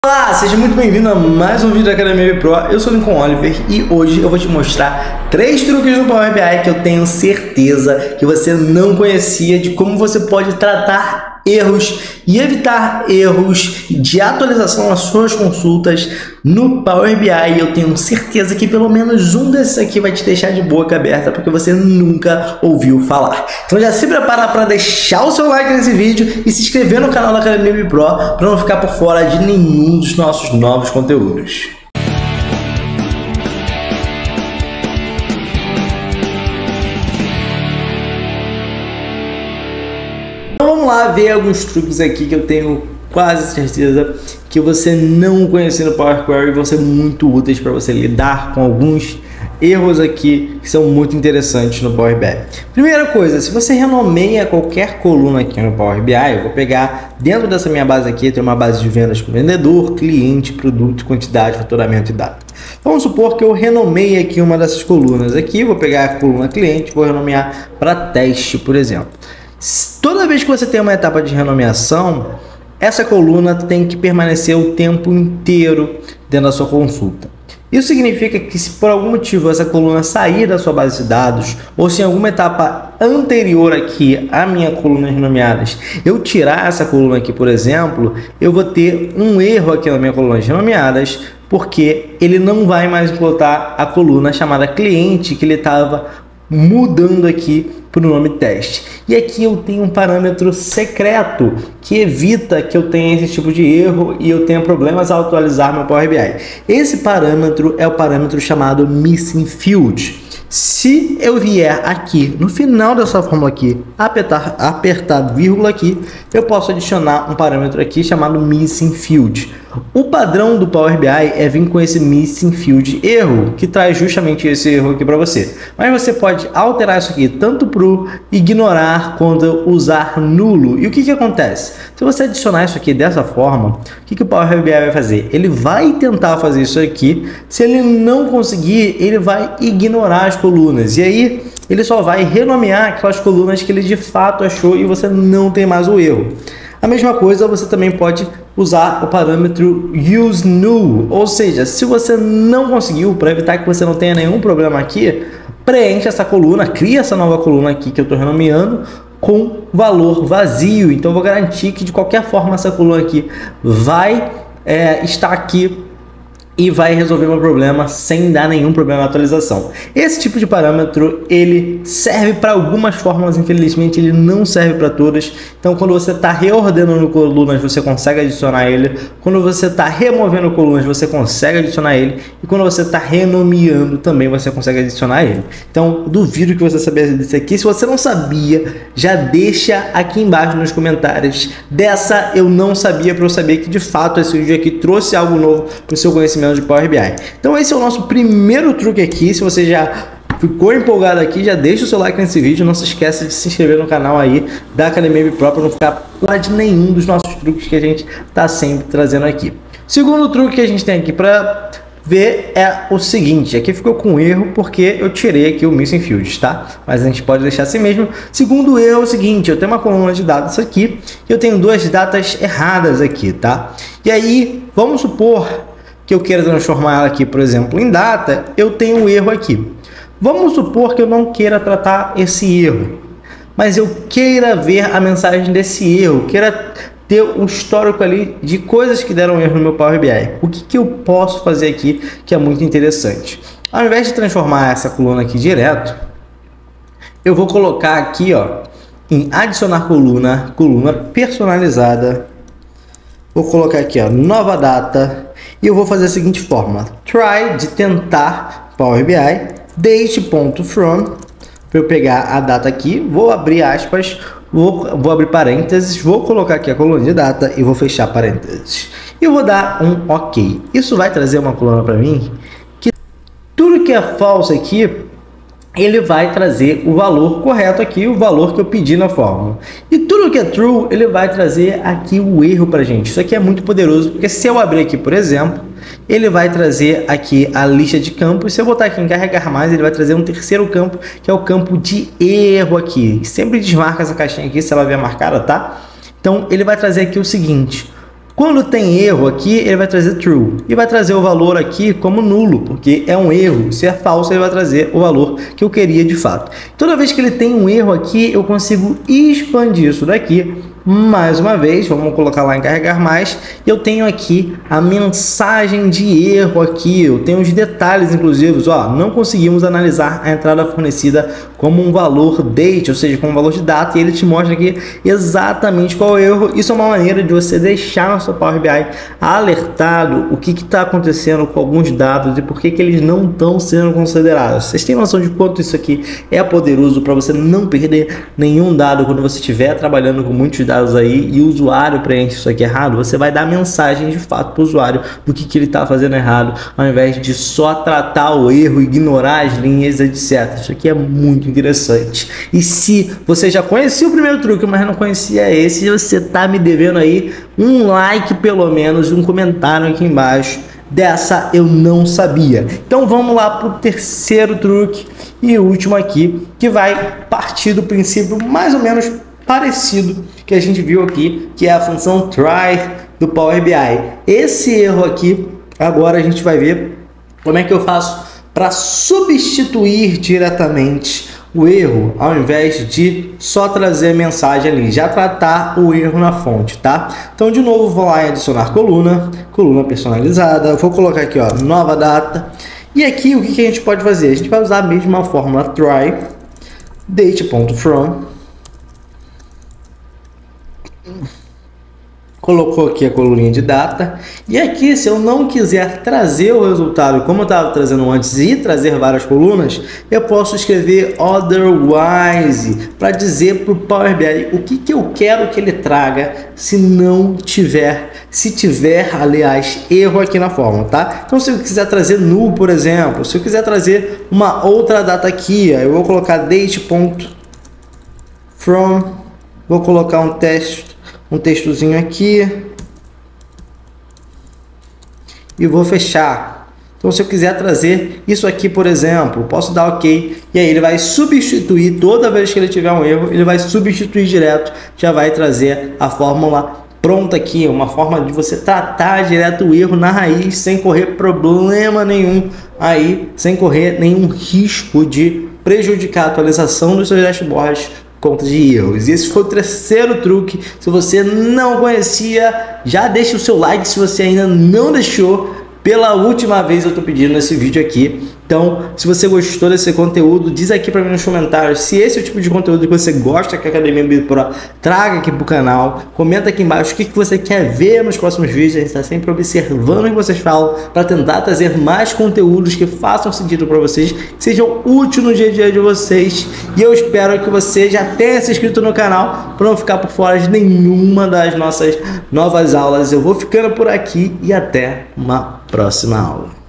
Olá, seja muito bem-vindo a mais um vídeo da Academia Pro. Eu sou o Lincoln Oliver e hoje eu vou te mostrar 3 truques no Power BI que eu tenho certeza que você não conhecia, de como você pode tratar erros e evitar erros de atualização nas suas consultas no Power BI. Eu tenho certeza que pelo menos um desses aqui vai te deixar de boca aberta, porque você nunca ouviu falar. Então já se prepara para deixar o seu like nesse vídeo e se inscrever no canal da Academia Pro para não ficar por fora de nenhum dos nossos novos conteúdos. Então vamos lá ver alguns truques aqui que eu tenho quase certeza que você não conhecia no Power Query e vão ser muito úteis para você lidar com alguns erros aqui que são muito interessantes no Power BI. Primeira coisa, se você renomeia qualquer coluna aqui no Power BI, eu vou pegar dentro dessa minha base aqui, tem uma base de vendas com vendedor, cliente, produto, quantidade, faturamento e data. Vamos supor que eu renomeie aqui uma dessas colunas aqui, vou pegar a coluna cliente, vou renomear para teste, por exemplo. Toda vez que você tem uma etapa de renomeação, essa coluna tem que permanecer o tempo inteiro dentro da sua consulta. Isso significa que se por algum motivo essa coluna sair da sua base de dados, ou se em alguma etapa anterior aqui à minha coluna de renomeadas, eu tirar essa coluna aqui, por exemplo, eu vou ter um erro aqui na minha coluna de renomeadas, porque ele não vai mais implantar a coluna chamada cliente que ele estava mudando aqui para o nome teste. E aqui eu tenho um parâmetro secreto que evita que eu tenha esse tipo de erro e eu tenha problemas ao atualizar meu Power BI. Esse parâmetro é o parâmetro chamado Missing Field. Se eu vier aqui no final dessa fórmula aqui, apertar vírgula aqui, eu posso adicionar um parâmetro aqui chamado Missing Field. O padrão do Power BI é vir com esse Missing Field erro, que traz justamente esse erro aqui para você. Mas você pode alterar isso aqui tanto para ignorar quanto usar nulo. E o que acontece? Se você adicionar isso aqui dessa forma, o que o Power BI vai fazer? Ele vai tentar fazer isso aqui. Se ele não conseguir, ele vai ignorar as colunas. E aí ele só vai renomear aquelas colunas que ele de fato achou e você não tem mais o erro. A mesma coisa você também pode usar o parâmetro useNull, ou seja, se você não conseguiu, para evitar que você não tenha nenhum problema aqui, preenche essa coluna, cria essa nova coluna aqui que eu estou renomeando com valor vazio. Então eu vou garantir que de qualquer forma essa coluna aqui vai estar aqui e vai resolver meu problema sem dar nenhum problema na atualização. Esse tipo de parâmetro ele serve para algumas fórmulas, infelizmente ele não serve para todas. Então quando você está reordenando colunas você consegue adicionar ele, quando você está removendo colunas você consegue adicionar ele e quando você está renomeando também você consegue adicionar ele. Então duvido que você sabia disso aqui. Se você não sabia, já deixa aqui embaixo nos comentários. Dessa eu não sabia, para eu saber que de fato esse vídeo aqui trouxe algo novo para o seu conhecimento de Power BI. Então esse é o nosso primeiro truque aqui. Se você já ficou empolgado aqui, já deixa o seu like nesse vídeo. Não se esqueça de se inscrever no canal aí da Academia Pro para não ficar fora de nenhum dos nossos truques que a gente está sempre trazendo aqui. Segundo truque que a gente tem aqui para ver é o seguinte. Aqui ficou com erro porque eu tirei aqui o Missing Field, tá? Mas a gente pode deixar assim mesmo. Segundo erro é o seguinte, eu tenho uma coluna de dados aqui e eu tenho duas datas erradas aqui, tá? E aí, vamos supor que eu queira transformar ela aqui, por exemplo, em data, eu tenho um erro aqui. Vamos supor que eu não queira tratar esse erro, mas eu queira ver a mensagem desse erro, queira ter um histórico ali de coisas que deram erro no meu Power BI. O que eu posso fazer aqui que é muito interessante? Ao invés de transformar essa coluna aqui direto, eu vou colocar aqui, ó, em adicionar coluna personalizada. Vou colocar aqui, ó, nova data. E eu vou fazer a seguinte forma: try, de tentar Power BI, date.from, para eu pegar a data aqui, vou abrir aspas, vou abrir parênteses, vou colocar aqui a coluna de data e vou fechar parênteses. E eu vou dar um OK. Isso vai trazer uma coluna para mim que tudo que é falso aqui, ele vai trazer o valor correto aqui, o valor que eu pedi na fórmula. E tudo que é true, ele vai trazer aqui o erro para gente. Isso aqui é muito poderoso, porque se eu abrir aqui, por exemplo, ele vai trazer aqui a lista de campos. Se eu botar aqui em carregar mais, ele vai trazer um terceiro campo, que é o campo de erro aqui. Sempre desmarca essa caixinha aqui, se ela vier marcada, tá? Então, ele vai trazer aqui o seguinte: Quando tem erro aqui, ele vai trazer true e vai trazer o valor aqui como nulo, porque é um erro. Se é falso, ele vai trazer o valor que eu queria de fato. Toda vez que ele tem um erro aqui, eu consigo expandir isso daqui. Mais uma vez, vamos colocar lá em carregar mais, e eu tenho aqui a mensagem de erro aqui, eu tenho os detalhes inclusivos, ó, não conseguimos analisar a entrada fornecida como um valor date, ou seja, como um valor de data, e ele te mostra aqui exatamente qual é o erro. Isso é uma maneira de você deixar no seu Power BI alertado o que está acontecendo com alguns dados e por que eles não estão sendo considerados. Vocês têm noção de quanto isso aqui é poderoso para você não perder nenhum dado quando você estiver trabalhando com muitos dados aí e o usuário preenche isso aqui errado? Você vai dar mensagem de fato para o usuário do que ele está fazendo errado, ao invés de só tratar o erro, ignorar as linhas, etc. Isso aqui é muito interessante. E se você já conhecia o primeiro truque, mas não conhecia esse, você está me devendo aí um like pelo menos e um comentário aqui embaixo. Dessa eu não sabia. Então vamos lá para o terceiro truque e último aqui, que vai partir do princípio mais ou menos parecido que a gente viu aqui, que é a função try do Power BI. Esse erro aqui, agora a gente vai ver como é que eu faço para substituir diretamente o erro, ao invés de só trazer a mensagem ali, já tratar o erro na fonte, tá? Então, de novo, vou lá em adicionar coluna personalizada, vou colocar aqui, ó, nova data, e aqui o que a gente pode fazer? A gente vai usar a mesma fórmula try, date.from, colocou aqui a coluninha de data, e aqui se eu não quiser trazer o resultado como eu estava trazendo antes e trazer várias colunas, eu posso escrever otherwise para dizer para o Power BI o que eu quero que ele traga se tiver, aliás, erro aqui na fórmula, tá? Então se eu quiser trazer null, por exemplo, se eu quiser trazer uma outra data aqui, eu vou colocar date.from, vou colocar um textozinho aqui e vou fechar. Então se eu quiser trazer isso aqui, por exemplo, posso dar OK, e aí ele vai substituir, toda vez que ele tiver um erro, ele vai substituir direto, já vai trazer a fórmula pronta aqui, uma forma de você tratar direto o erro na raiz, sem correr problema nenhum aí, sem correr nenhum risco de prejudicar a atualização dos seus dashboards conta de erros. E esse foi o terceiro truque. Se você não conhecia, já deixa o seu like se você ainda não deixou. Pela última vez eu estou pedindo nesse vídeo aqui. Então, se você gostou desse conteúdo, diz aqui para mim nos comentários se esse é o tipo de conteúdo que você gosta que a Academia MB Pro traga aqui pro canal. Comenta aqui embaixo o que você quer ver nos próximos vídeos. A gente está sempre observando o que vocês falam para tentar trazer mais conteúdos que façam sentido para vocês, que sejam úteis no dia a dia de vocês. E eu espero que você já tenha se inscrito no canal para não ficar por fora de nenhuma das nossas novas aulas. Eu vou ficando por aqui e até uma próxima aula.